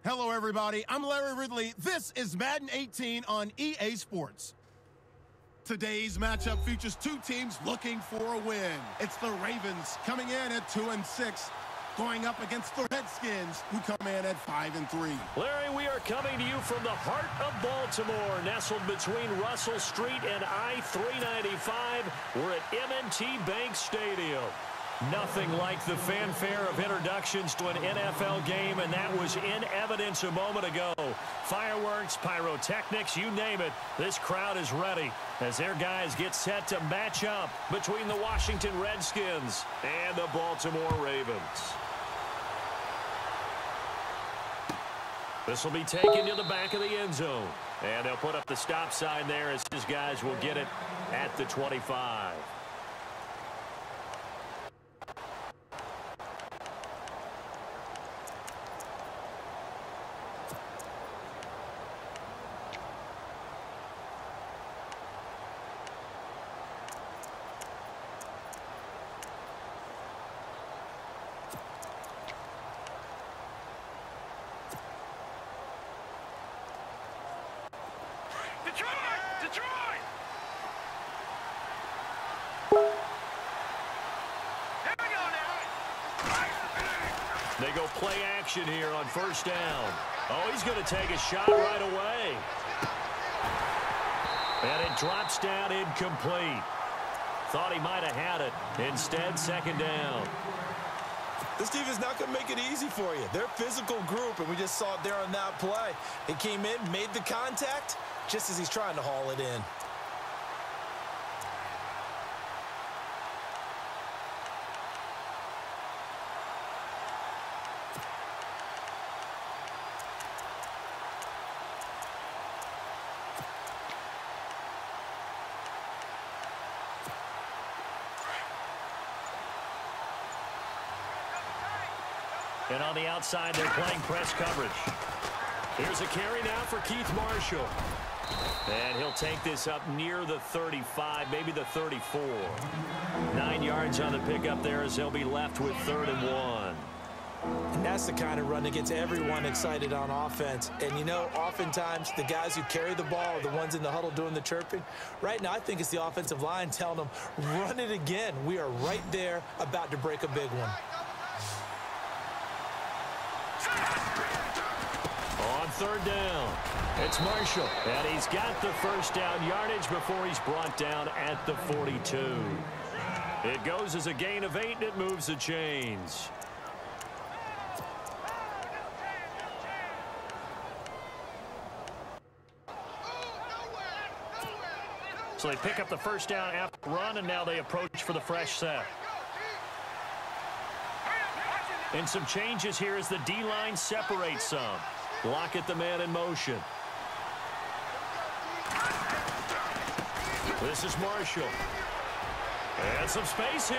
Hello, everybody. I'm Larry Ridley. This is Madden 18 on EA Sports. Today's matchup features two teams looking for a win. It's the Ravens coming in at 2-6, going up against the Redskins, who come in at 5-3. Larry, we are coming to you from the heart of Baltimore, nestled between Russell Street and I-395. We're at M&T Bank Stadium. Nothing like the fanfare of introductions to an NFL game, and that was in evidence a moment ago. Fireworks, pyrotechnics, you name it, this crowd is ready as their guys get set to match up between the Washington Redskins and the Baltimore Ravens. This will be taken to the back of the end zone, and they'll put up the stop sign there as his guys will get it at the 25. Detroit! Here we go now. They go play action here on first down. Oh, he's going to take a shot right away. And it drops down incomplete. Thought he might have had it. Instead, second down. This defense not going to make it easy for you. They're a physical group, and we just saw it there on that play. He came in, made the contact, just as he's trying to haul it in. And on the outside, they're playing press coverage. Here's a carry now for Keith Marshall. And he'll take this up near the 35, maybe the 34. 9 yards on the pickup there as they'll be left with 3rd and 1. And that's the kind of run that gets everyone excited on offense. And, you know, oftentimes the guys who carry the ball are the ones in the huddle doing the chirping. Right now, I think it's the offensive line telling them, run it again. We are right there about to break a big one. On 3rd down, it's Marshall, and he's got the first down yardage before he's brought down at the 42. It goes as a gain of 8, and it moves the chains. So they pick up the first down after the run, and now they approach for the fresh set. And some changes here as the D-line separates some. Lockett the man in motion. This is Marshall. And some space here.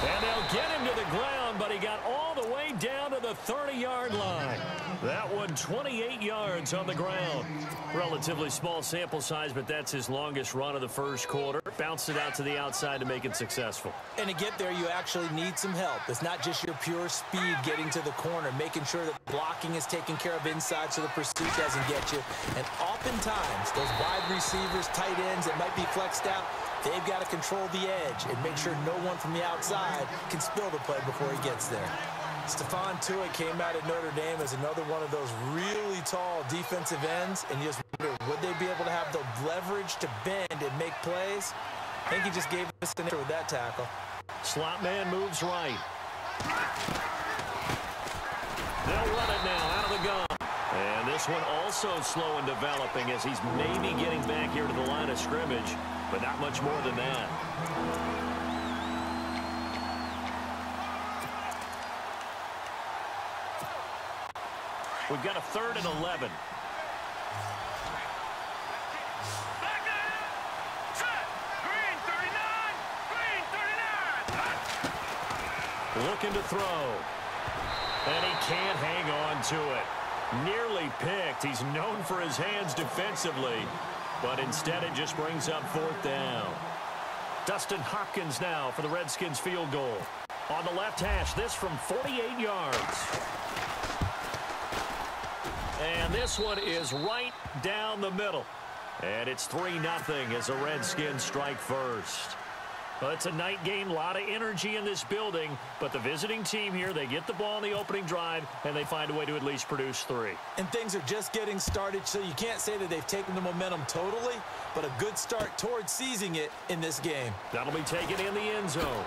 And they'll get him to the ground, but he got all the way down to the 30-yard line. That one 28 yards on the ground. Relatively small sample size, but that's his longest run of the first quarter. Bounced it out to the outside to make it successful. And to get there, you actually need some help. It's not just your pure speed getting to the corner, making sure that blocking is taken care of inside so the pursuit doesn't get you. And oftentimes, those wide receivers, tight ends that might be flexed out, they've got to control the edge and make sure no one from the outside can spill the play before he gets there. Stephon Tuitt came out at Notre Dame as another one of those really tall defensive ends, and you just wonder, would they be able to have the leverage to bend and make plays? I think he just gave us an answer with that tackle. Slot man moves right. They'll run it now out of the gun. And this one also slow in developing as he's maybe getting back here to the line of scrimmage, but not much more than that. We've got a 3rd and 11. Looking to throw. And he can't hang on to it. Nearly picked. He's known for his hands defensively, but instead it just brings up 4th down. Dustin Hopkins now for the Redskins field goal. On the left hash, this from 48 yards. And this one is right down the middle. And it's 3-0 as the Redskins strike first. Well, it's a night game, a lot of energy in this building, but the visiting team here, they get the ball in the opening drive, and they find a way to at least produce 3. And things are just getting started, so you can't say that they've taken the momentum totally, but a good start towards seizing it in this game. That'll be taken in the end zone.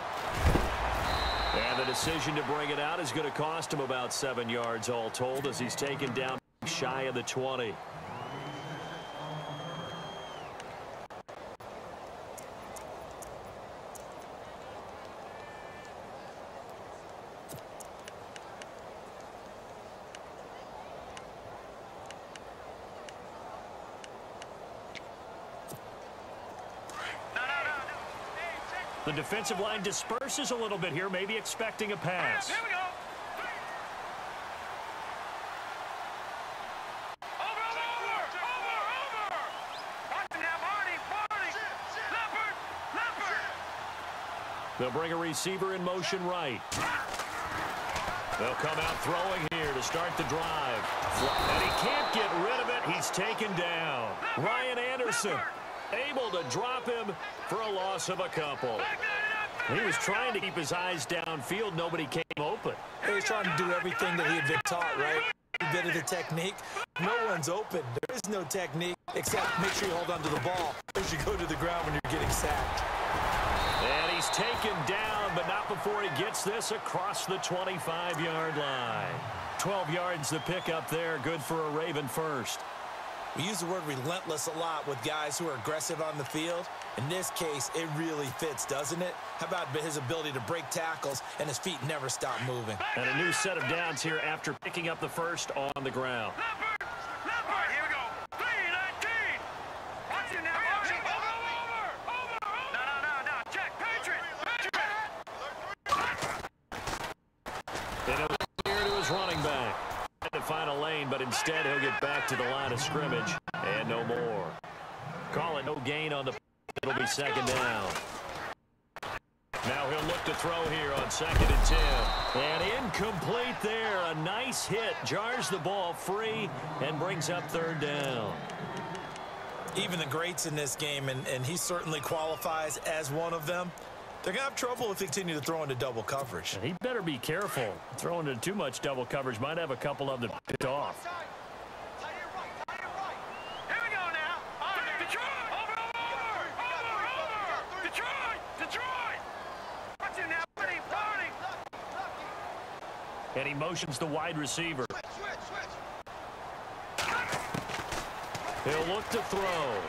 And the decision to bring it out is going to cost him about 7 yards all told as he's taken down shy of the 20. The defensive line disperses a little bit here, maybe expecting a pass. Here we go. Over. Watching now, Barney. Leopard. They'll bring a receiver in motion right. They'll come out throwing here to start the drive. And he can't get rid of it. He's taken down. Ryan Anderson able to drop him for a loss of a couple. He was trying to keep his eyes downfield. Nobody came open. He was trying to do everything that he had been taught, right? A bit of the technique. No one's open. There is no technique except make sure you hold on to the ball as you go to the ground when you're getting sacked. And he's taken down, but not before he gets this across the 25-yard line. 12 yards to pick up there. Good for a Raven first. We use the word relentless a lot with guys who are aggressive on the field. In this case, it really fits, doesn't it? How about his ability to break tackles and his feet never stop moving? And a new set of downs here after picking up the first on the ground. Leopard. Here we go. 3-19. Watching now, Barney. Over. No. Check. Patriot. And he'll clear to his running back. To find a lane, but instead he'll get back to the line of scrimmage and no more. Call it no gain on the. It'll be second down. Now he'll look to throw here on 2nd and 10. And incomplete there. A nice hit. Jars the ball free and brings up 3rd down. Even the greats in this game, and he certainly qualifies as one of them, they're going to have trouble if they continue to throw into double coverage. And he better be careful. Throwing into too much double coverage might have a couple of them picked off. Here we go now. Detroit. Over. Detroit. Watching now, Barney. And he motions the wide receiver. He'll look to throw.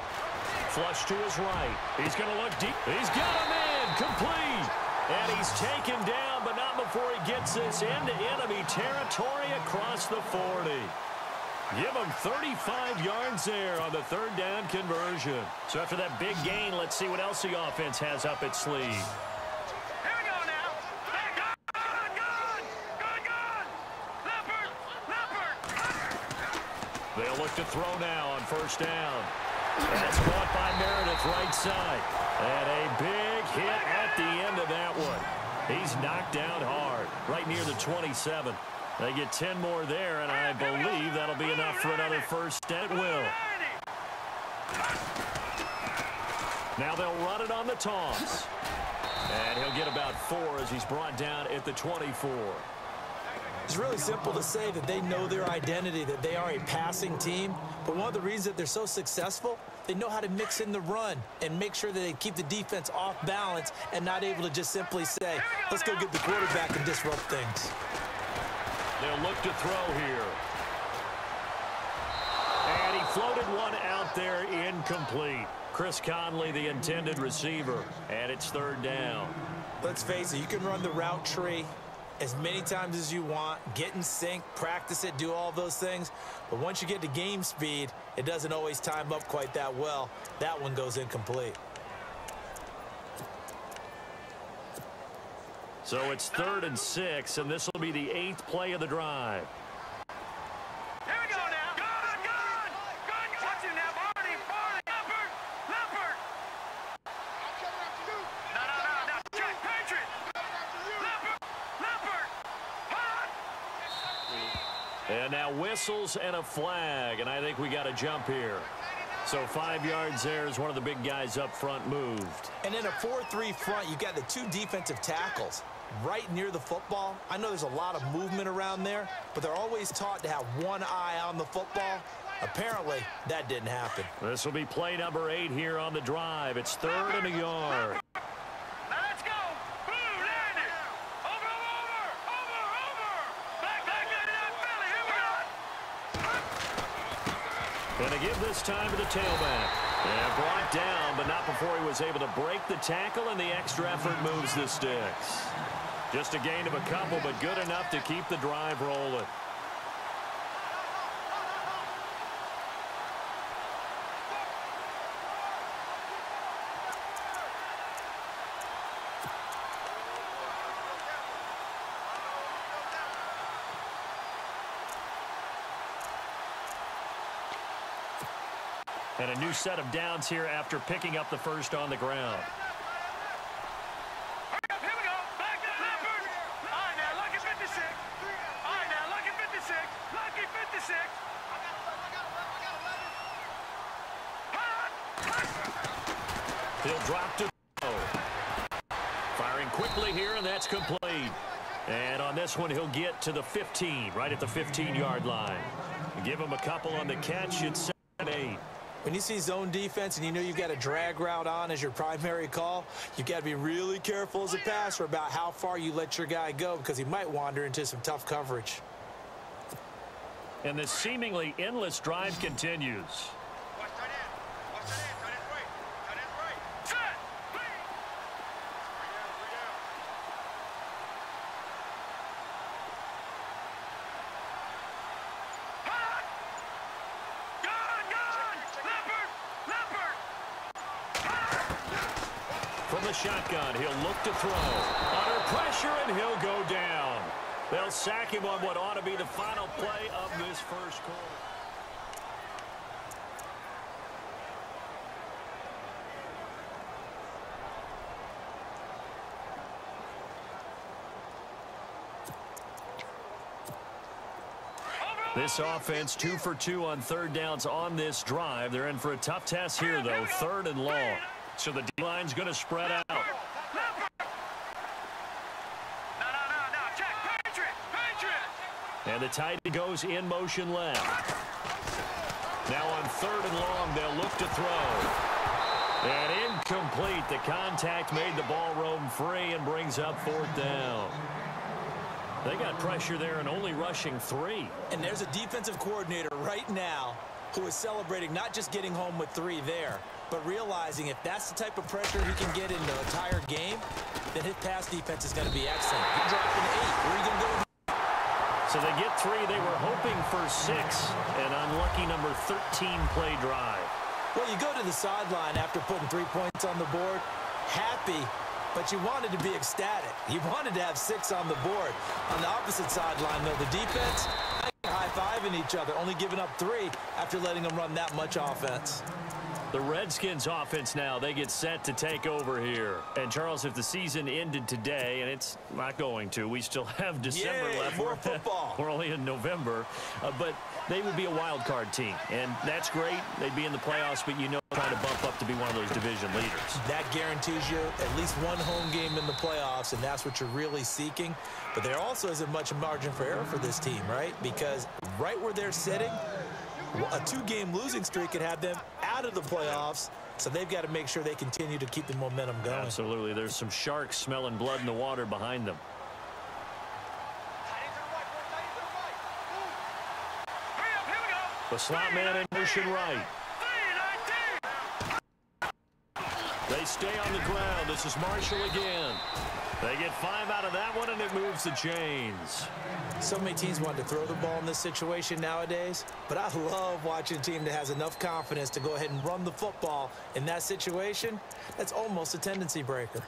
Flush to his right. He's going to look deep. He's got him in. Complete. And he's taken down, but not before he gets this into enemy territory across the 40. Give him 35 yards there on the 3rd down conversion. So after that big gain, let's see what else the offense has up its sleeve. Here we go now. Gun. Leopard. They'll look to throw now on 1st down. And it's caught by Meredith right side. And a big hit at the end of that one. He's knocked down hard, right near the 27. They get 10 more there, and I believe that'll be enough for another first down. It will. Now they'll run it on the toss. And he'll get about 4 as he's brought down at the 24. It's really simple to say that they know their identity, that they are a passing team. But one of the reasons that they're so successful, they know how to mix in the run and make sure that they keep the defense off balance and not able to just simply say, let's go get the quarterback and disrupt things. They'll look to throw here. And he floated one out there incomplete. Chris Conley, the intended receiver, and it's 3rd down. Let's face it, you can run the route tree as many times as you want, get in sync, practice it, do all those things. But once you get to game speed, it doesn't always time up quite that well. That one goes incomplete. So it's 3rd and 6, and this will be the 8th play of the drive. Here we go now. Gun. Watching now, Barney. Leopard. No. Check. Patriot. Leopard. Hot. And now whistles and a flag, and I think we got a jump here. So 5 yards there as one of the big guys up front moved. And in a 4-3 front, you got the 2 defensive tackles right near the football. I know there's a lot of movement around there, but they're always taught to have one eye on the football. Apparently, that didn't happen. This will be play number 8 here on the drive. It's 3rd and a yard. Now let's go. Blue, land it. Over. Back into that belly. Here we go. Going to give this time to the tailback. And brought down, but not before he was able to break the tackle, and the extra effort moves the sticks. Just a gain of a couple, but good enough to keep the drive rolling. And a new set of downs here after picking up the first on the ground. Here we go. Back to Leopard. All right, now, lucky 56. All right, now, lucky 56. Lucky 56. He'll drop to throw. Firing quickly here, and that's complete. And on this one, he'll get to the 15, right at the 15-yard line. Give him a couple on the catch. It's 7-8. When you see zone defense and you know you've got a drag route on as your primary call, you've got to be really careful as a passer about how far you let your guy go because he might wander into some tough coverage. And this seemingly endless drive continues. Watch tight end. Watch tight end. Tight end's right. Tight end's right. Set. From the shotgun, he'll look to throw. Under pressure, and he'll go down. They'll sack him on what ought to be the final play of this first quarter. This offense 2 for 2 on 3rd downs on this drive. They're in for a tough test here, though, 3rd and long. So the D-line's going to spread out. No. Check. Patriot. And the tight end goes in motion left. Now on 3rd and long, they'll look to throw. And incomplete. The contact made the ball roam free and brings up 4th down. They got pressure there and only rushing 3. And there's a defensive coordinator right now who is celebrating not just getting home with 3 there, but realizing if that's the type of pressure he can get in the entire game, then his pass defense is going to be excellent. You're dropping 8. Where are you going to go? So they get 3. They were hoping for 6. An unlucky number 13 play drive. Well, you go to the sideline after putting 3 points on the board, happy, but you wanted to be ecstatic. You wanted to have 6 on the board. On the opposite sideline, though, the defense high-fiving each other, only giving up 3 after letting them run that much offense. The Redskins offense now, they get set to take over here. And, Charles, if the season ended today, and it's not going to, we still have December left. More football. We're only in November. But they would be a wild card team. And that's great. They'd be in the playoffs, but you know trying to bump up to be one of those division leaders. That guarantees you at least one home game in the playoffs, and that's what you're really seeking. But there also isn't much margin for error for this team, right? Because right where they're sitting, a 2-game losing streak could have them out of the playoffs, so they've got to make sure they continue to keep the momentum going. Absolutely. There's some sharks smelling blood in the water behind them. The slot man in motion right. They stay on the ground. This is Marshall again. They get 5 out of that one, and it moves the chains. So many teams want to throw the ball in this situation nowadays, but I love watching a team that has enough confidence to go ahead and run the football in that situation. That's almost a tendency breaker.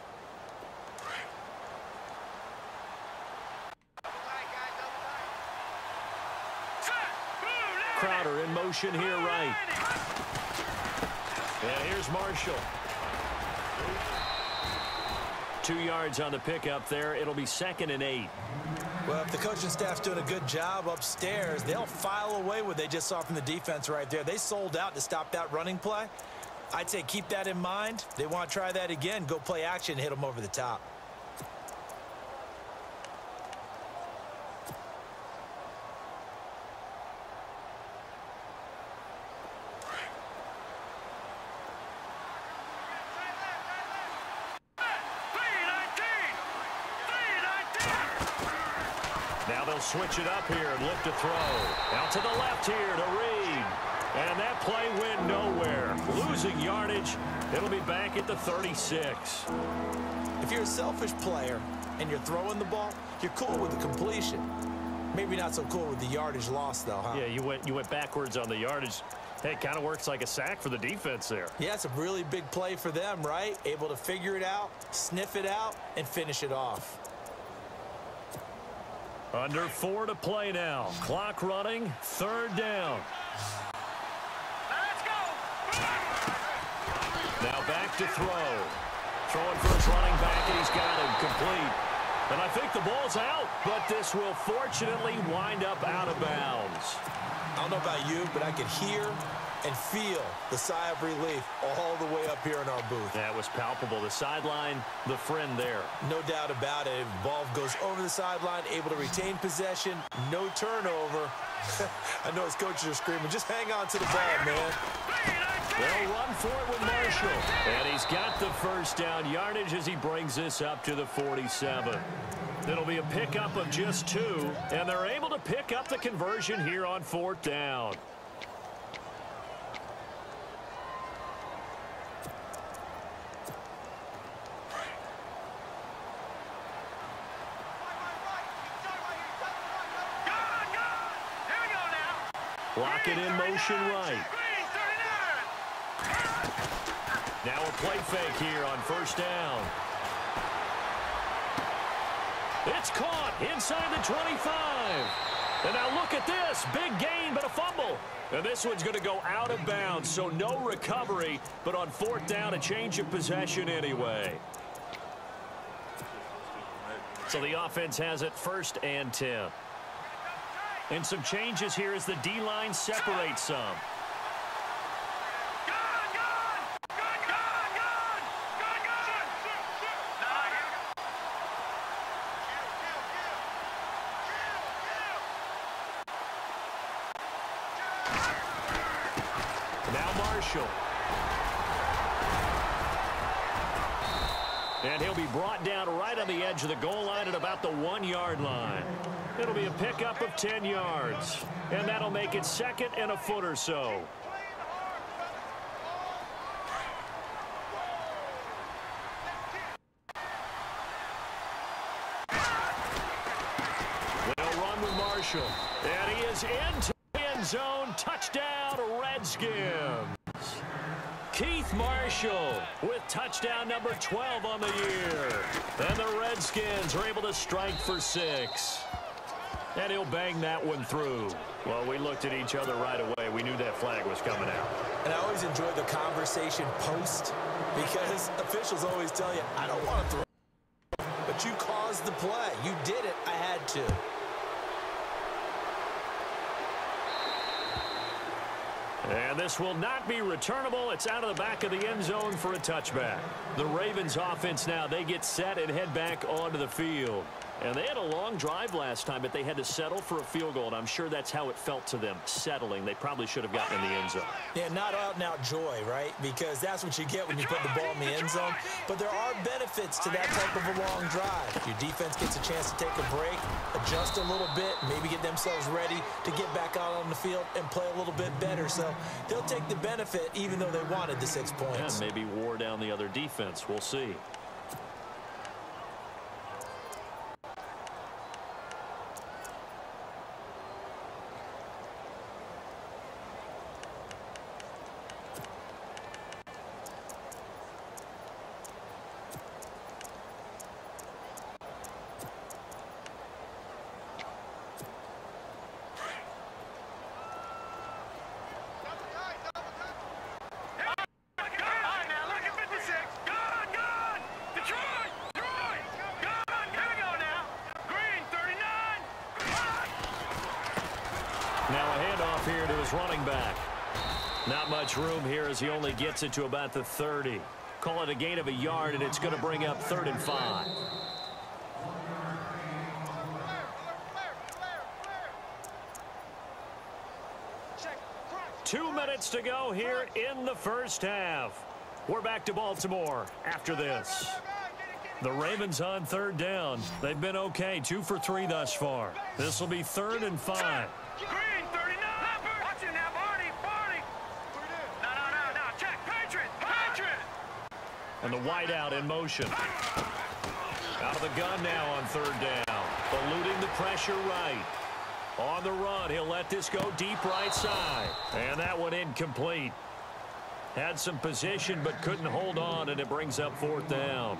Crowder in motion here right. And here's Marshall. 2 yards on the pickup there. It'll be 2nd and 8. Well, if the coaching staff's doing a good job upstairs, they'll file away what they just saw from the defense right there. They sold out to stop that running play. I'd say keep that in mind. They want to try that again, go play action, hit them over the top. Now they'll switch it up here and look to throw. Out to the left here to Reed. And that play went nowhere. Losing yardage. It'll be back at the 36. If you're a selfish player and you're throwing the ball, you're cool with the completion. Maybe not so cool with the yardage loss, though, huh? Yeah, you went backwards on the yardage. Hey, it kind of works like a sack for the defense there. Yeah, it's a really big play for them, right? Able to figure it out, sniff it out, and finish it off. Under 4 to play now. Clock running. 3rd down. Let's go. Now back to throw. Throwing for his running back, and he's got him complete. And I think the ball's out, but this will fortunately wind up out of bounds. I don't know about you, but I could hear and feel the sigh of relief all the way up here in our booth. That was palpable. The sideline, the friend there. No doubt about it. Ball goes over the sideline, able to retain possession, no turnover. I know his coaches are screaming, just hang on to the ball, man. They'll run for it with Marshall. And he's got the first down yardage as he brings this up to the 47. It'll be a pickup of just 2, and they're able to pick up the conversion here on 4th down. Lock it in motion right. Now a play fake here on 1st down. It's caught inside the 25. And now look at this. Big gain, but a fumble. And this one's going to go out of bounds, so no recovery. But on 4th down, a change of possession anyway. So the offense has it 1st and 10. And some changes here as the D-line separates some. Now Marshall. And he'll be brought down right on the edge of the goal line at about the 1-yard line. It'll be a pickup of 10 yards. And that'll make it 2nd and a foot or so. They'll run with Marshall. And he is into the end zone. Touchdown, Redskins. Keith Marshall with touchdown number 12 on the year. And the Redskins are able to strike for 6. And he'll bang that one through. Well, we looked at each other right away. We knew that flag was coming out. And I always enjoy the conversation post because officials always tell you, I don't want to throw. But you caused the play. You did it. I had to. And this will not be returnable. It's out of the back of the end zone for a touchback. The Ravens offense now, they get set and head back onto the field. And they had a long drive last time, but they had to settle for a field goal, and I'm sure that's how it felt to them, settling. They probably should have gotten in the end zone. Yeah, not out-and-out joy, right? Because that's what you get when you put the ball in the end zone. But there are benefits to that type of a long drive. Your defense gets a chance to take a break, adjust a little bit, maybe get themselves ready to get back out on the field and play a little bit better. So they'll take the benefit even though they wanted the 6 points. Yeah, maybe wore down the other defense. We'll see. off here to his running back. Not much room here as he only gets it to about the 30. Call it a gain of a yard, and it's going to bring up 3rd and 5. Two minutes to go here in the first half. We're back to Baltimore after this. The Ravens on 3rd down. They've been okay, 2 for 3 thus far. This will be 3rd and 5. Green, 39. Watch it now, Barney. No. Check. Patriot. And the wideout in motion. Out of the gun now on 3rd down. Eluding the pressure right. On the run, he'll let this go deep right side. And that one incomplete. Had some position but couldn't hold on, and it brings up 4th down.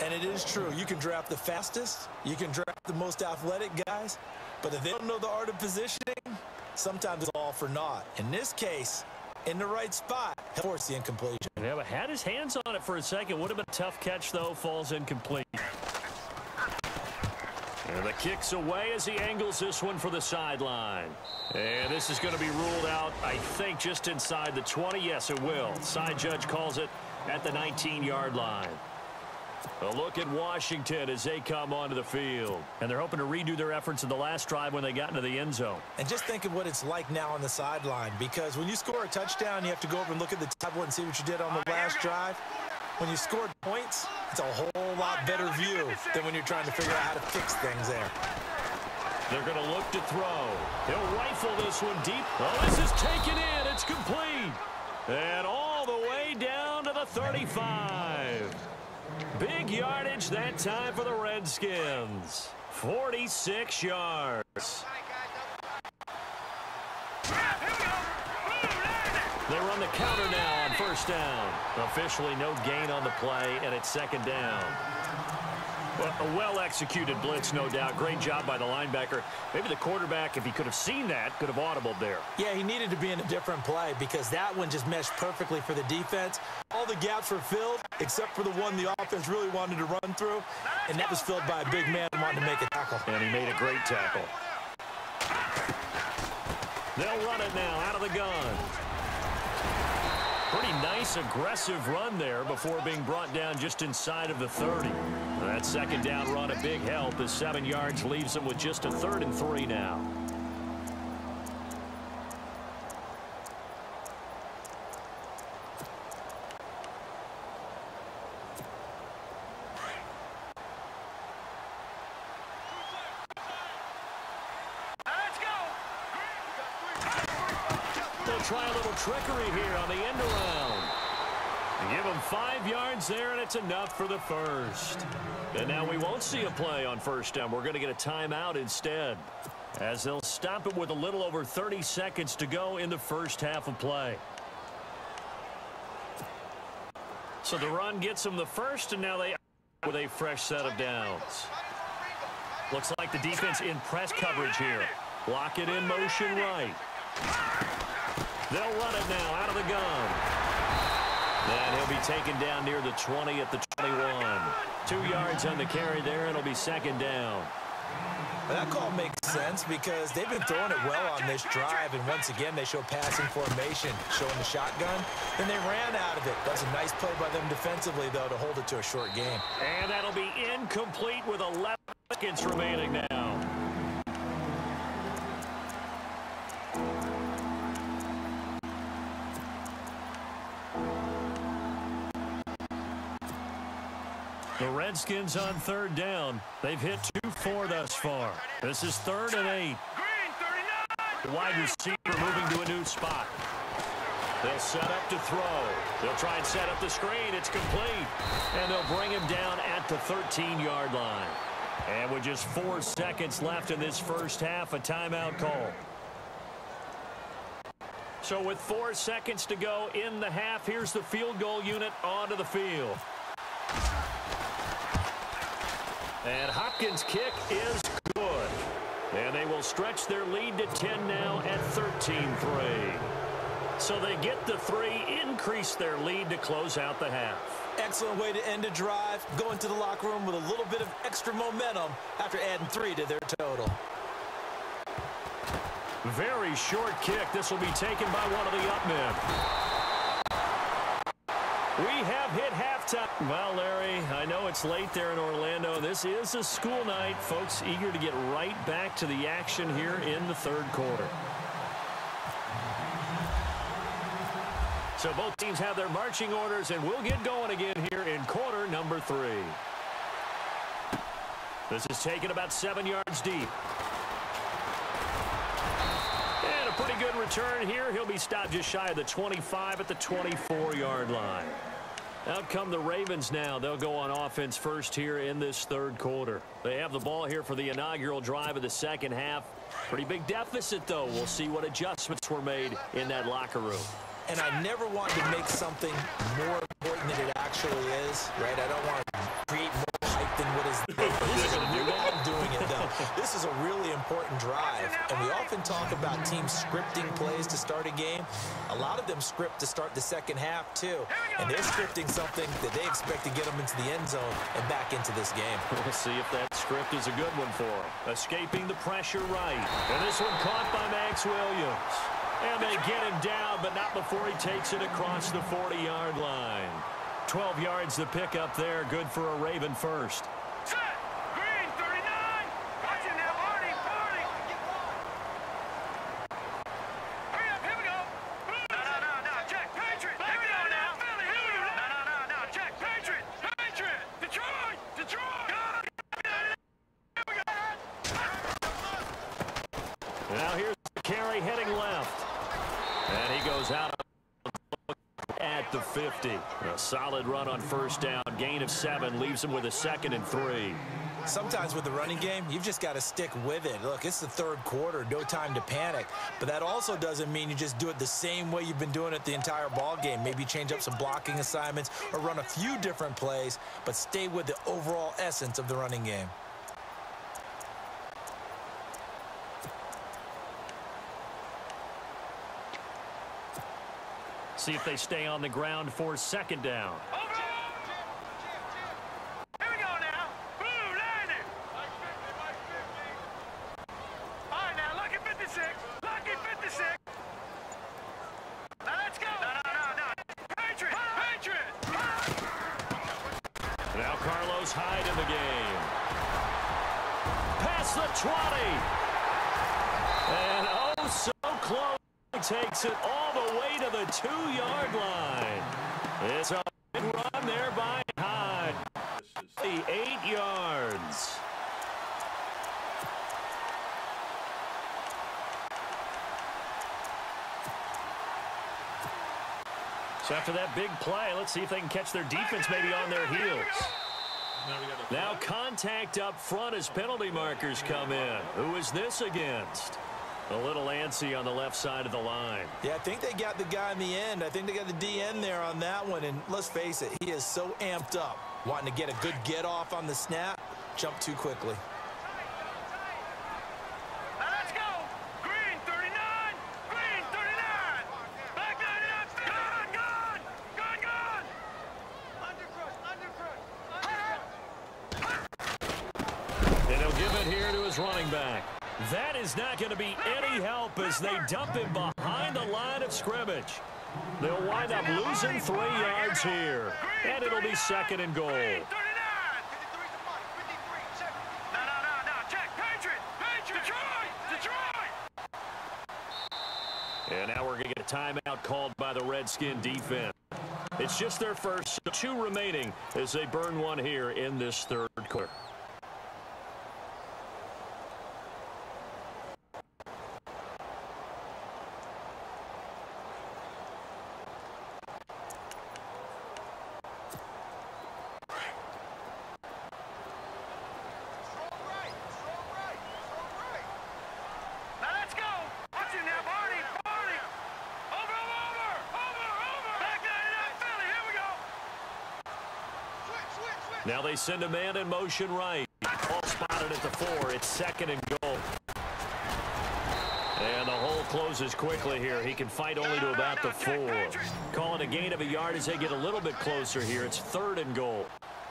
And it is true. You can draft the fastest. You can draft the most athletic guys. But if they don't know the art of positioning, sometimes it's all for naught. In this case, in the right spot, he'll force the incompletion. Yeah, but had his hands on it for a second. Would have been a tough catch, though. Falls incomplete. And the kick's away as he angles this one for the sideline. And this is going to be ruled out, I think, just inside the 20. Yes, it will. Side judge calls it at the 19-yard line. A look at Washington as they come onto the field. And they're hoping to redo their efforts in the last drive when they got into the end zone. And just think of what it's like now on the sideline, because when you score a touchdown, you have to go over and look at the tablet and see what you did on the last drive. When you scored points, it's a whole lot better view than when you're trying to figure out how to fix things there. They're going to look to throw. He'll rifle this one deep. Oh, this is taken in. It's complete. And all the way down to the 35. Big yardage that time for the Redskins. 46 yards. They run the counter now on 1st down. Officially no gain on the play, and it's 2nd down. Well, a well-executed blitz, no doubt. Great job by the linebacker. Maybe the quarterback, if he could have seen that, could have audibled there. Yeah, he needed to be in a different play because that one just meshed perfectly for the defense. All the gaps were filled except for the one the offense really wanted to run through, and that was filled by a big man who wanted to make a tackle. And he made a great tackle. They'll run it now out of the gun. Pretty nice, aggressive run there before being brought down just inside of the 30. That 2nd down run a big help as 7 yards leaves them with just a 3rd and 3 now. Let's go. They'll try a little trickery here on the end around. Give them 5 yards there, and it's enough for the first. And now we won't see a play on 1st down. We're going to get a timeout instead, as they'll stop it with a little over 30 seconds to go in the first half of play. So the run gets them the first, and now they with a fresh set of downs. Looks like the defense in press coverage here. Block it in motion right. They'll run it now out of the gun. And he'll be taken down near the 20 at the 21. 2 yards on the carry there, and it'll be 2nd down. That call makes sense because they've been throwing it well on this drive, and once again they show passing formation, showing the shotgun. Then they ran out of it. That's a nice play by them defensively, though, to hold it to a short game. And that'll be incomplete with 11 seconds remaining now. The Redskins on 3rd down. They've hit 2-4 thus far. This is 3rd and 8. The wide receiver moving to a new spot. They'll set up to throw. They'll try and set up the screen. It's complete. And they'll bring him down at the 13-yard line. And with just 4 seconds left in this first half, a timeout call. So with 4 seconds to go in the half, here's the field goal unit onto the field. And Hopkins' kick is good. And they will stretch their lead to 10 now at 13-3. So they get the 3, increase their lead to close out the half. Excellent way to end a drive. Go into the locker room with a little bit of extra momentum after adding 3 to their total. Very short kick. This will be taken by one of the up men. We have hit halftime. Well, Larry, I know it's late there in Orlando. This is a school night. Folks eager to get right back to the action here in the third quarter. So both teams have their marching orders, and we'll get going again here in quarter number 3. This is taken about 7 yards deep. And a pretty good return here. He'll be stopped just shy of the 25 at the 24-yard line. Out come the Ravens now. They'll go on offense first here in this third quarter. They have the ball here for the inaugural drive of the second half. Pretty big deficit, though. We'll see what adjustments were made in that locker room. And I never want to make something more important than it actually is, right? I don't want to create more hype than what is there. I'm doing it, though. This is a really important drive, and we often talk about teams scripting plays to start a game. A lot of them script to start the second half, too, and they're scripting something that they expect to get them into the end zone and back into this game. We'll see if that script is a good one for them. Escaping the pressure right, and this one caught by Max Williams. And they get him down, but not before he takes it across the 40-yard line. 12 yards to pick up there. Good for a Raven first. Set. Green, 39. Watch it now, Marty. Marty. Hurry up. Here we go. No. Check. Patriot. Here we go now. Philly. Here we go. No. Check. Patriot. Patriot. Detroit. Here we go. Now here's the carry heading left. And he goes out at the 50. A solid run on first down. Gain of 7 leaves him with a 2nd and 3. Sometimes with the running game, you've just got to stick with it. Look, it's the third quarter, no time to panic. But that also doesn't mean you just do it the same way you've been doing it the entire ball game. Maybe change up some blocking assignments or run a few different plays, but stay with the overall essence of the running game. See if they stay on the ground for second down. Here we go now. Blue, 90. All right, now, lucky 56. Lucky 56. Now, let's go. No. Patriot. Now Carlos Hyde in the game. Past the 20. And oh, so close. Takes it all the way to the 2-yard line. It's a big run there by Hyde. The 8 yards. So after that big play, let's see if they can catch their defense maybe on their heels. Now contact up front as penalty markers come in. Who is this against? A little antsy on the left side of the line. Yeah, I think they got the guy in the end. I think they got the DN there on that one. And let's face it, he is so amped up, wanting to get a good get off on the snap, jump too quickly. Now, let's go. Green, 39. Green, 39. Back 99. Gone. Undercrush. And he'll give it here to his running back. That is not going to be any help as they dump him behind the line of scrimmage. They'll wind up losing 3 yards here. And it'll be 2nd and goal. 39. No. Check. Patriot. Detroit. And now we're going to get a timeout called by the Redskin defense. It's just their first, 2 remaining as they burn one here in this third quarter. Now they send a man in motion right. All spotted at the 4. It's 2nd and goal. And the hole closes quickly here. He can fight only to about the 4. Calling a gain of a yard as they get a little bit closer here. It's 3rd and goal.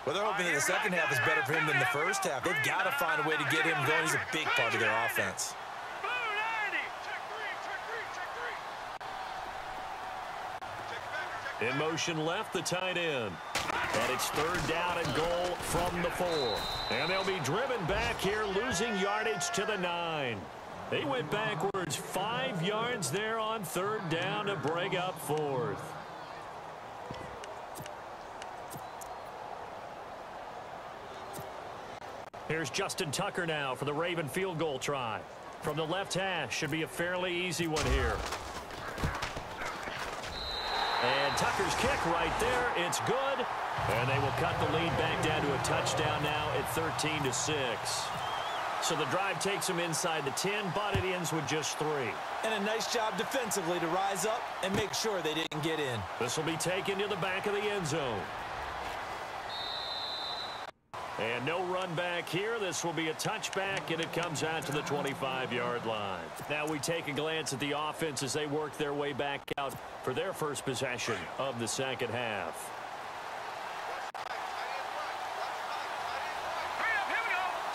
Well, they're hoping that the second half is better for him than the first half. They've got to find a way to get him going. He's a big part of their offense. In motion left, the tight end. And it's third down and goal from the 4. And they'll be driven back here, losing yardage to the 9. They went backwards 5 yards there on third down to bring up fourth. Here's Justin Tucker now for the Raven field goal try. From the left hash, should be a fairly easy one here. And Tucker's kick right there. It's good. And they will cut the lead back down to a touchdown now at 13-6. So the drive takes them inside the 10, but it ends with just 3. And a nice job defensively to rise up and make sure they didn't get in. This will be taken to the back of the end zone. And no run back here. This will be a touchback, and it comes out to the 25-yard line. Now we take a glance at the offense as they work their way back out for their first possession of the second half.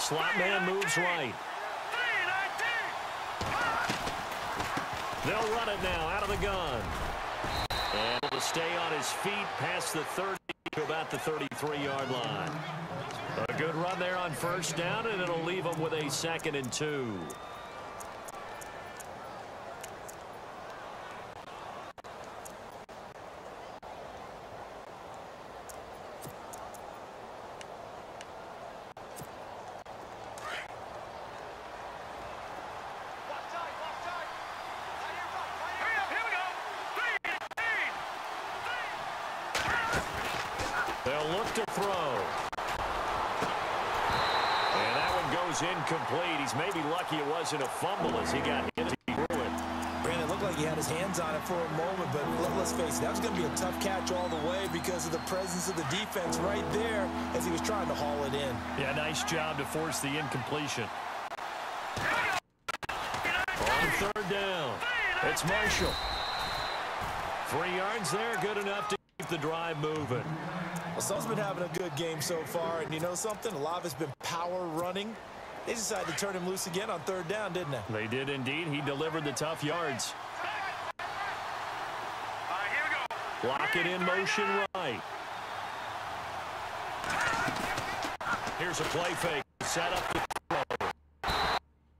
Slot man moves right. They'll run it now out of the gun. And to stay on his feet past the 30 to about the 33-yard line. A good run there on first down, and it'll leave them with a 2nd and 2. They'll look to throw. And that one goes incomplete. He's maybe lucky it wasn't a fumble as he got hit and he threw it. Brandon, it looked like he had his hands on it for a moment, but let's face it, that was going to be a tough catch all the way because of the presence of the defense right there as he was trying to haul it in. Yeah, nice job to force the incompletion. On third down, it's Marshall. 3 yards there, good enough to keep the drive moving. Well, Suns been having a good game so far, and you know something? A lot of it's been power running. They decided to turn him loose again on third down, didn't they? They did indeed. He delivered the tough yards. Lock it in motion right. Here's a play fake. Set up the throw.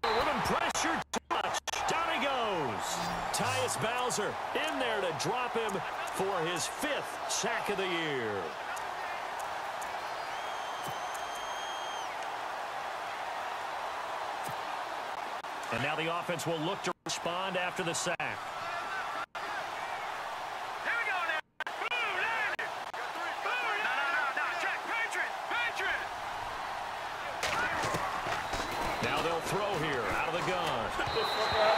With him pressure too much. Down he goes. Tyus Bowser in there to drop him for his 5th sack of the year. And now the offense will look to respond after the sack. Here we go now. Boom, land it. No, Jack, Patriot. Now they'll throw here out of the gun.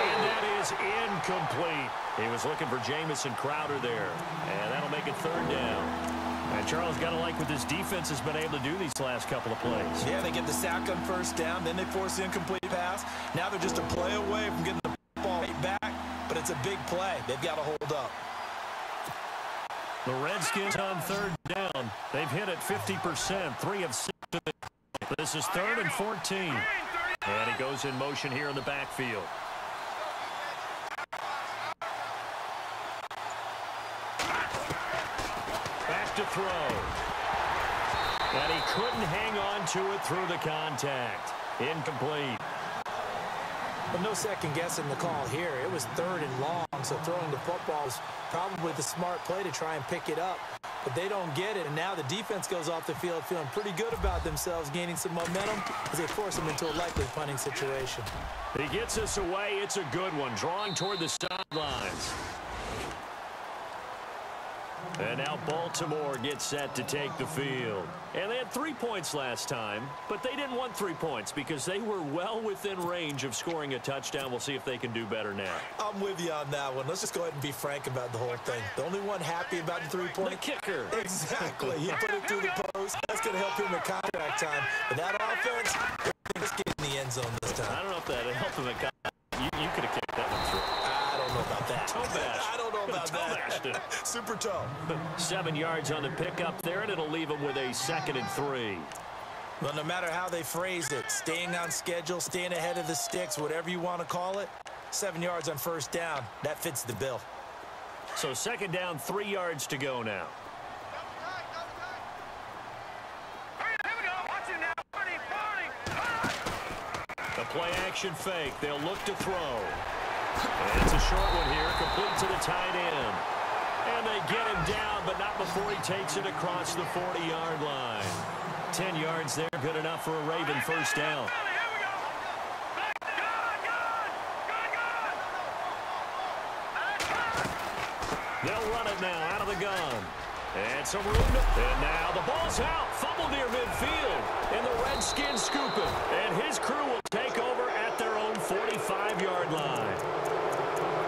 And that is incomplete. He was looking for Jamison Crowder there. And that'll make it third down. And Charles got to like what this defense has been able to do these last couple of plays. Yeah, they get the sack on first down, then they force the incomplete pass. Now they're just a play away from getting the ball right back, but it's a big play. They've got to hold up. The Redskins on third down. They've hit it 50%, 3 of 6. This is 3rd and 14. And he goes in motion here in the backfield. To throw. And he couldn't hang on to it through the contact. Incomplete. But no second guessing the call here. It was 3rd and long, so throwing the football was probably the smart play to try and pick it up. But they don't get it, and now the defense goes off the field feeling pretty good about themselves, gaining some momentum as they force them into a likely punting situation. He gets us away. It's a good one, drawing toward the sidelines. And now Baltimore gets set to take the field. And they had 3 points last time, but they didn't want 3 points because they were well within range of scoring a touchdown. We'll see if they can do better now. I'm with you on that one. Let's just go ahead and be frank about the whole thing. The only one happy about the 3-point. The kicker. Exactly. He put it through the post. That's going to help him at contract time. But that offense, let's get in the end zone this time. I don't know if that helped him at contract. You could have kicked that one through. I don't know about that. I don't know about that. Super toe. 7 yards on the pickup there, and it'll leave them with a 2nd and 3. Well, no matter how they phrase it, staying on schedule, staying ahead of the sticks, whatever you want to call it, 7 yards on first down, that fits the bill. So second down, 3 yards to go now. The play action fake. They'll look to throw. And it's a short one here, complete to the tight end. And they get him down, but not before he takes it across the 40-yard line. 10 yards there, good enough for a Raven first down. They'll run it now out of the gun. And some room to... And now the ball's out. Fumble near midfield. And the Redskins scoop it. And his crew will take over at their own 45-yard line.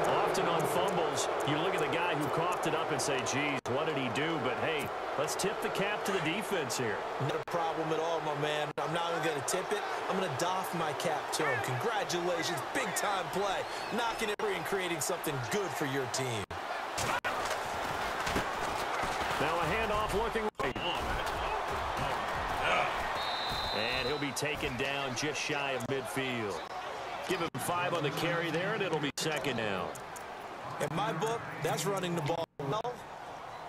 Often on fumbles, you look at the guy who coughed it up and say, geez, what did he do? But, hey, let's tip the cap to the defense here. Not a problem at all, my man. I'm not even going to tip it. I'm going to doff my cap to him. Congratulations. Big-time play. Knocking it free and creating something good for your team. Now a handoff looking right. And he'll be taken down just shy of midfield. Give him 5 on the carry there, and it'll be second down. In my book, that's running the ball well,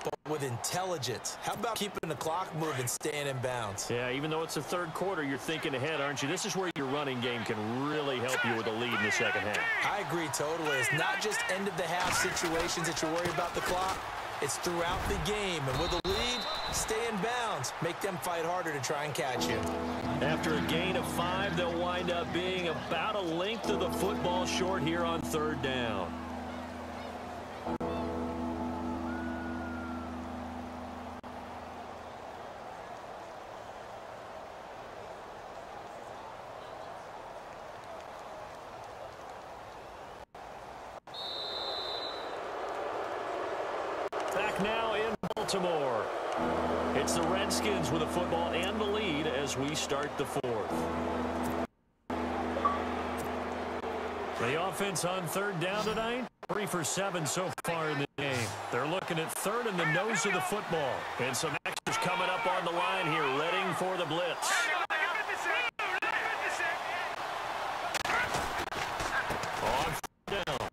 but with intelligence. How about keeping the clock moving, staying in bounds? Yeah, even though it's the third quarter, you're thinking ahead, aren't you? This is where your running game can really help you with a lead in the second half. I agree totally. It's not just end-of-the-half situations that you worry about the clock. It's throughout the game, and with a lead, stay in bounds. Make them fight harder to try and catch you. After a gain of 5, they'll wind up being about a length of the football short here on third down. Back now in Baltimore. It's the Redskins with the football and the lead as we start the fourth. The offense on third down tonight, 3 for 7 so far in the game. They're looking at third in the nose of the football. And some extras coming up on the line here, readying for the blitz. On third down,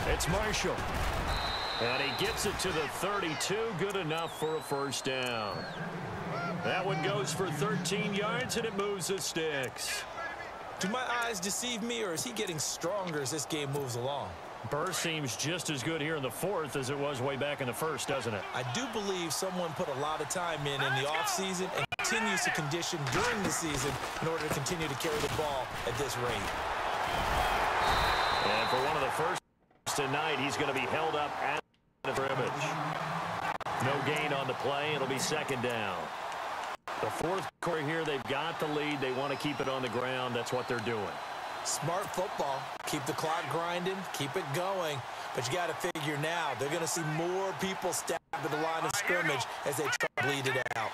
it's Marshall. And he gets it to the 32, good enough for a first down. That one goes for 13 yards, and it moves the sticks. Do my eyes deceive me, or is he getting stronger as this game moves along? Burr seems just as good here in the fourth as it was way back in the first, doesn't it? I do believe someone put a lot of time in the offseason and continues to condition during the season in order to continue to carry the ball at this rate. And for one of the first tonight, he's going to be held up at the scrimmage. No gain on the play. It'll be second down. The fourth quarter here, they've got the lead. They want to keep it on the ground. That's what they're doing. Smart football. Keep the clock grinding. Keep it going. But you got to figure now, they're going to see more people stab at the line of scrimmage as they try to bleed it out.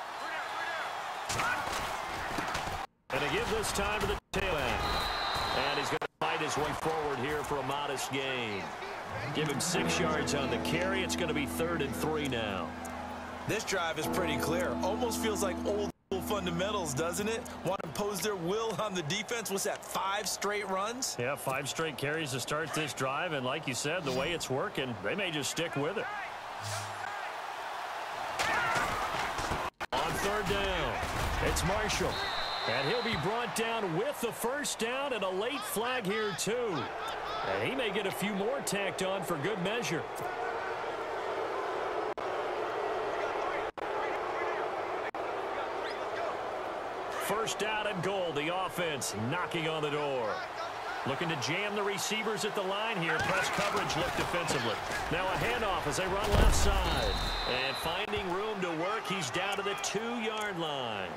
And they give this time to the tail end. And he's going to fight his way forward here for a modest gain. Give him 6 yards on the carry. It's going to be 3rd and 3 now. This drive is pretty clear. Almost feels like old fundamentals, doesn't it? Want to impose their will on the defense. What's that, 5 straight runs? Yeah, 5 straight carries to start this drive. And like you said, the way it's working, they may just stick with it. On third down, it's Marshall. And he'll be brought down with the first down and a late flag here, too. And he may get a few more tacked on for good measure. First down and goal. The offense knocking on the door. Looking to jam the receivers at the line here. Press coverage look defensively. Now a handoff as they run left side. And finding room to work, he's down to the 2-yard line.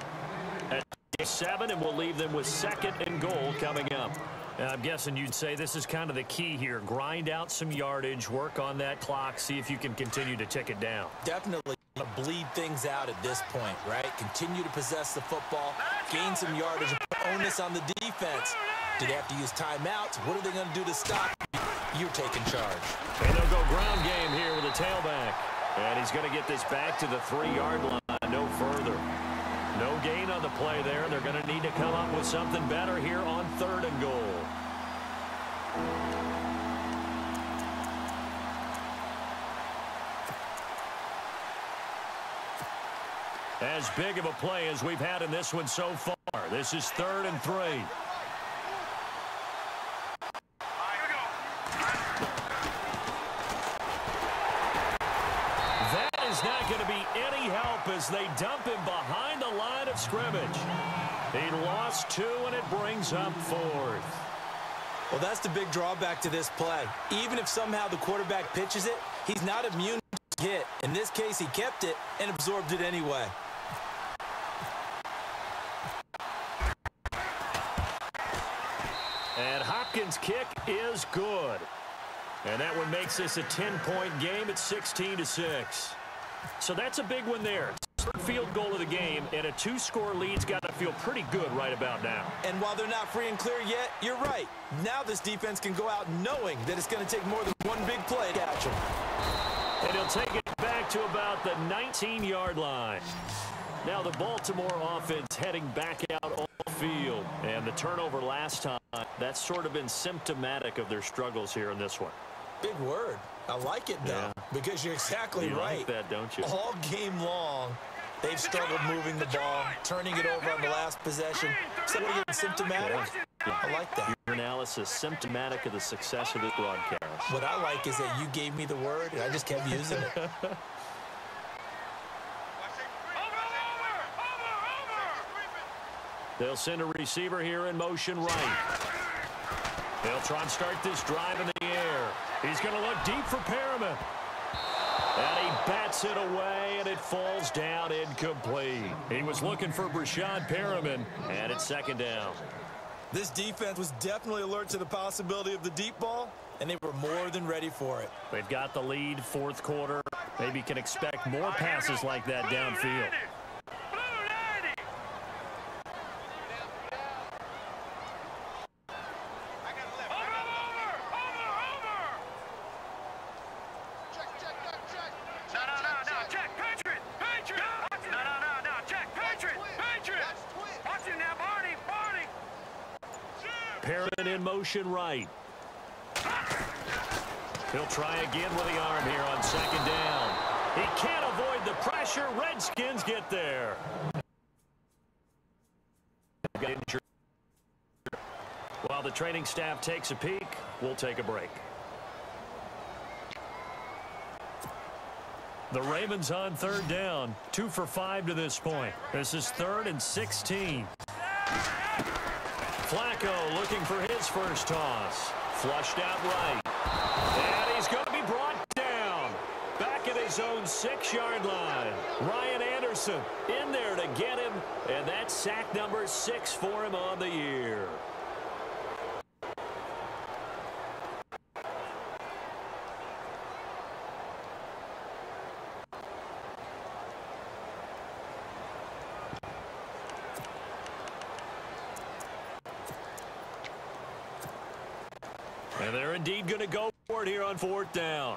At 7, and we'll leave them with 2nd and goal coming up. I'm guessing you'd say this is kind of the key here. Grind out some yardage, work on that clock, see if you can continue to tick it down. Definitely going to bleed things out at this point, right? Continue to possess the football, gain some yardage, and put onus on the defense. Do they have to use timeouts? What are they going to do to stop you? You're taking charge. And they'll go ground game here with a tailback. And he's going to get this back to the 3-yard line, no further. No gain on the play there. They're going to need to come up with something better here on 3rd and goal. As big of a play as we've had in this one so far. This is 3rd and 3. That is not going to be any help as they dump him behind the line of scrimmage. He lost 2, and it brings up 4th. Well, that's the big drawback to this play. Even if somehow the quarterback pitches it, he's not immune to hit. In this case, he kept it and absorbed it anyway. And Hopkins' kick is good. And that one makes this a 10-point game at 16-6. So that's a big one there. Third field goal of the game, and a 2-score lead's got to feel pretty good right about now. And while they're not free and clear yet, you're right. Now this defense can go out knowing that it's going to take more than one big play to catch them. And he'll take it back to about the 19-yard line. Now the Baltimore offense heading back out on the field. And the turnover last time, that's sort of been symptomatic of their struggles here in this one. Big word. I like it, though, because you're exactly right. You like that, don't you? All game long, they've struggled moving the ball, turning it over on the last possession. So what are you symptomatic? Yeah. I like that. Your analysis symptomatic of the success of this broadcast. What I like is that you gave me the word, and I just kept using it. They'll send a receiver here in motion right. They'll try and start this drive in the air. He's going to look deep for Perriman. And he bats it away, and it falls down incomplete. He was looking for Brashad Perriman, and it's 2nd down. This defense was definitely alert to the possibility of the deep ball, and they were more than ready for it. They've got the lead, 4th quarter. Maybe can expect more passes like that downfield. Perriman in motion right. He'll try again with the arm here on 2nd down. He can't avoid the pressure. Redskins get there. While the training staff takes a peek, we'll take a break. The Ravens on 3rd down. 2 for 5 to this point. This is 3rd and 16. Flacco looking for his first toss. Flushed out right. And he's going to be brought down. Back at his own 6-yard line. Ryan Anderson in there to get him. And that's sack number 6 for him on the year. And they're indeed going to go for it here on 4th down.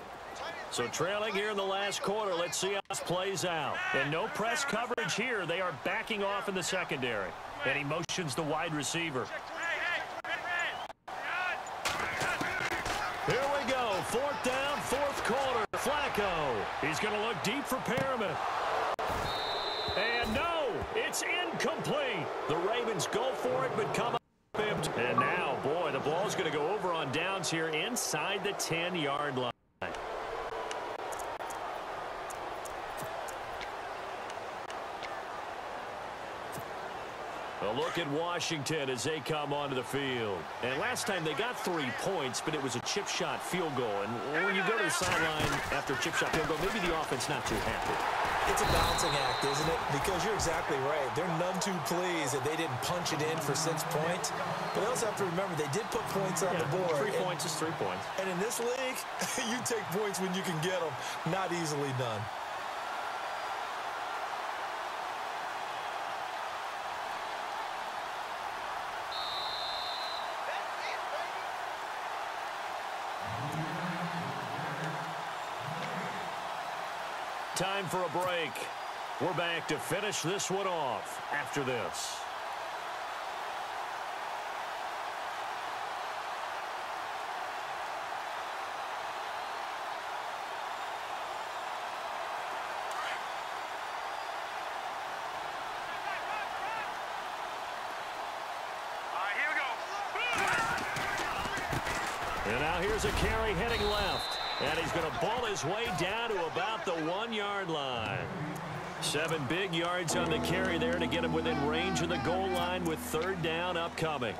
So trailing here in the last quarter, let's see how this plays out. And no press coverage here. They are backing off in the secondary. And he motions the wide receiver. Here we go. 4th down, 4th quarter. Flacco. He's going to look deep for Perriman. And no, it's incomplete. The Ravens go for it, but come up. And now, boy, the ball's going to go over on downs here inside the 10-yard line. A look at Washington as they come onto the field. And last time they got 3 points, but it was a chip shot field goal. And when you go to the sideline after a chip shot field goal, maybe the offense not too happy. It's a balancing act, isn't it? Because you're exactly right. They're none too pleased that they didn't punch it in for 6 points. But they also have to remember they did put points on the board. 3 points is 3 points. And in this league, you take points when you can get them. Not easily done. Time for a break. We're back to finish this one off after this. And now here's a carry heading left. And he's going to ball his way down to about the 1-yard line. 7 big yards on the carry there to get him within range of the goal line with 3rd down upcoming.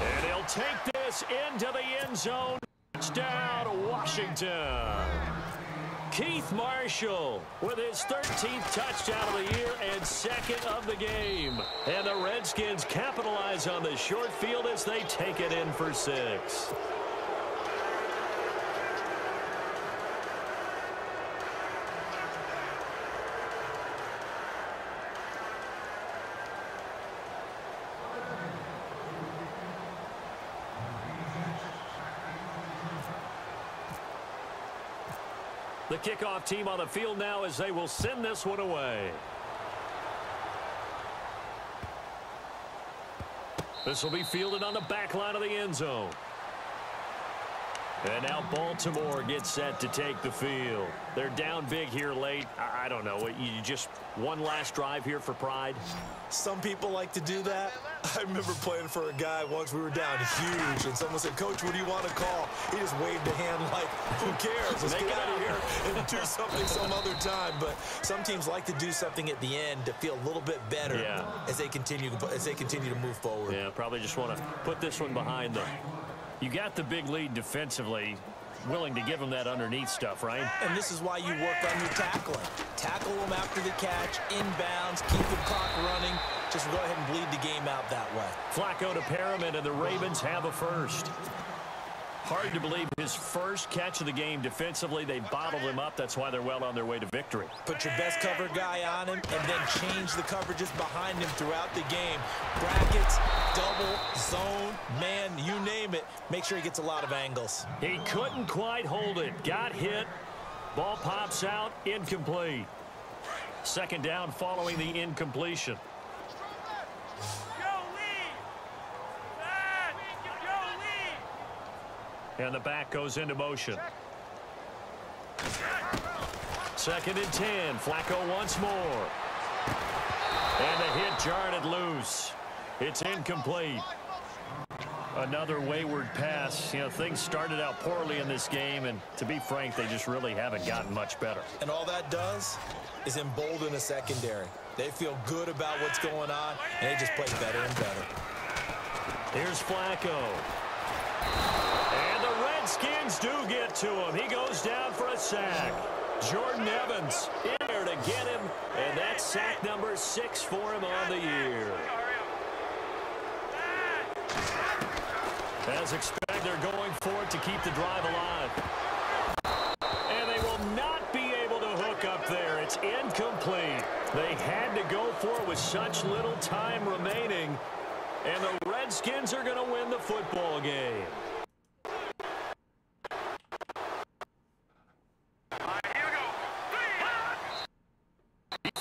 And he'll take this into the end zone. Touchdown, Washington. Keith Marshall with his 13th touchdown of the year and 2nd of the game. And the Redskins capitalize on the short field as they take it in for 6. The kickoff team on the field now as they will send this one away. This will be fielded on the back line of the end zone. And now Baltimore gets set to take the field. They're down big here late. I don't know. You just one last drive here for pride? Some people like to do that. I remember playing for a guy once. We were down huge, and someone said, "Coach, what do you want to call?" He just waved a hand like, "Who cares? Let's get out of here and do something some other time." But some teams like to do something at the end to feel a little bit better as they continue to move forward. Yeah, probably just want to put this one behind them. You got the big lead defensively, willing to give them that underneath stuff, right? And this is why you work on your tackling. Tackle them after the catch, inbounds, keep the clock running. Just go ahead and bleed the game out that way. Flacco to Perriman, and the Ravens have a first. Hard to believe his first catch of the game defensively. They bottled him up. That's why they're well on their way to victory. Put your best cover guy on him and then change the coverages behind him throughout the game. Brackets, double, zone, man, you name it. Make sure he gets a lot of angles. He couldn't quite hold it. Got hit. Ball pops out. Incomplete. 2nd down following the incompletion. And the back goes into motion. 2nd and 10. Flacco once more. And the hit jarred it loose. It's incomplete. Another wayward pass. You know, things started out poorly in this game, and to be frank, they just really haven't gotten much better. And all that does is embolden a secondary. They feel good about what's going on, and they just play better and better. Here's Flacco. And the Redskins do get to him. He goes down for a sack. Jordan Evans in there to get him, and that's sack number 6 for him on the year. As expected, they're going for it to keep the drive alive. And they will not be able to hook up there. It's incomplete. They had to go for it with such little time remaining. And the Redskins are going to win the football game.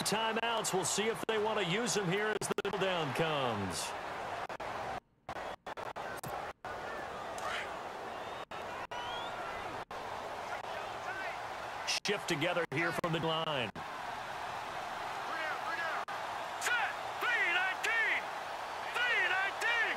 Timeouts. We'll see if they want to use them here as the down comes. Shift together here from the line. Set, 3-19. 3-19.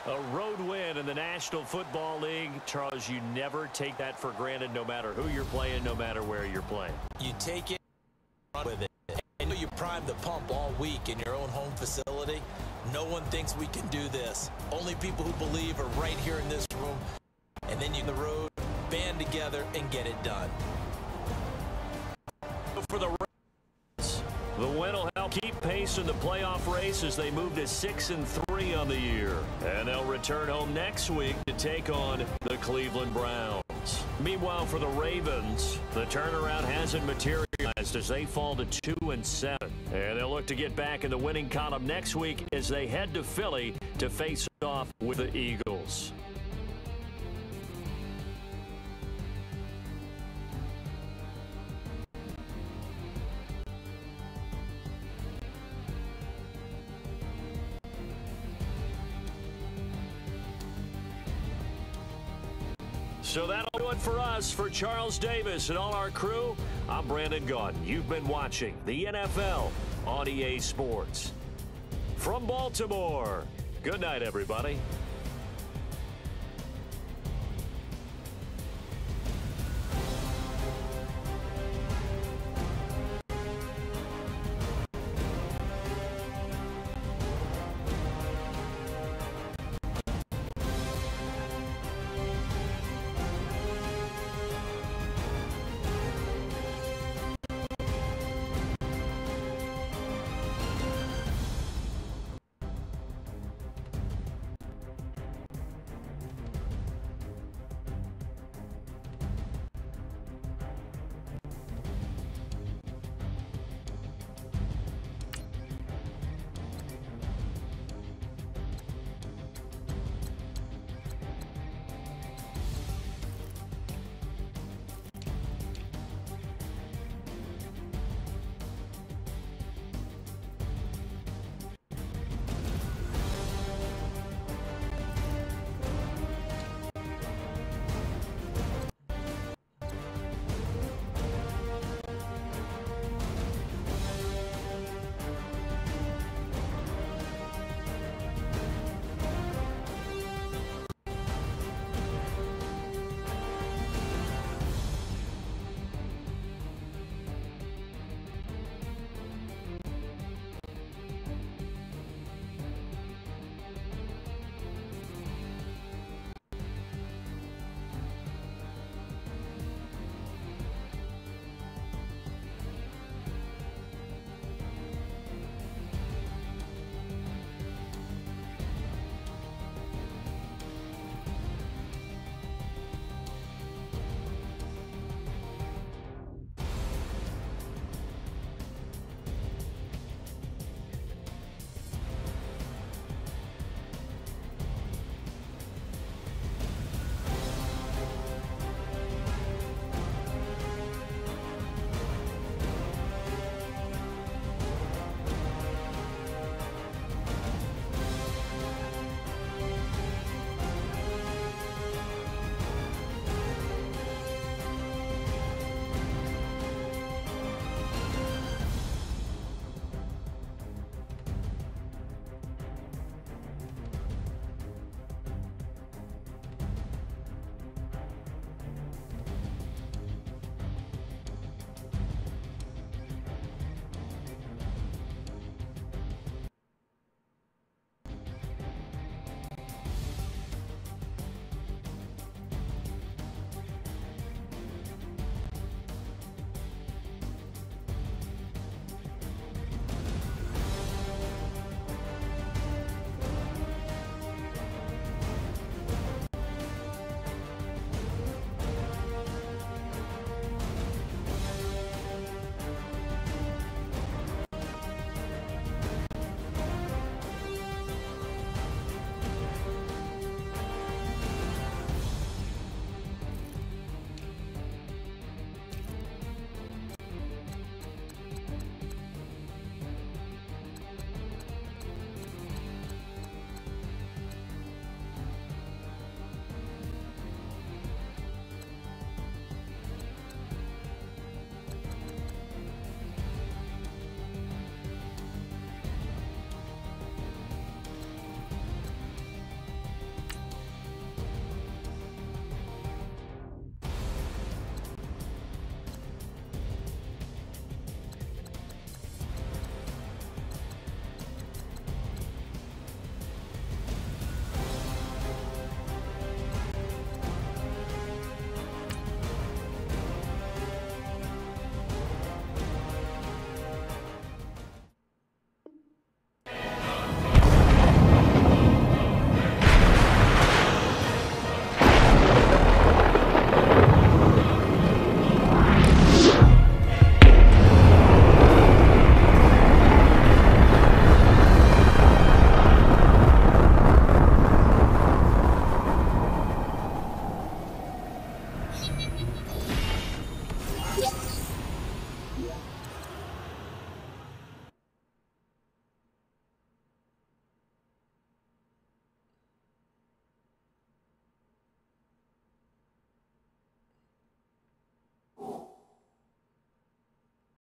A road win in the National Football League. Charles, you never take that for granted, no matter who you're playing, no matter where you're playing. You take it, run with it. I know you primed the pump all week in your own home facility. No one thinks we can do this. Only people who believe are right here in this room. And then you the road, band together and get it done. For the Ravens, the win will help keep pace in the playoff race as they move to 6-3 on the year. And they'll return home next week to take on the Cleveland Browns. Meanwhile, for the Ravens, the turnaround hasn't materialized as they fall to 2-7. And they'll look to get back in the winning column next week as they head to Philly to face off with the Eagles. So that'll do it for us. For Charles Davis and all our crew, I'm Brandon Gaudin. You've been watching the NFL on EA Sports. From Baltimore, good night, everybody.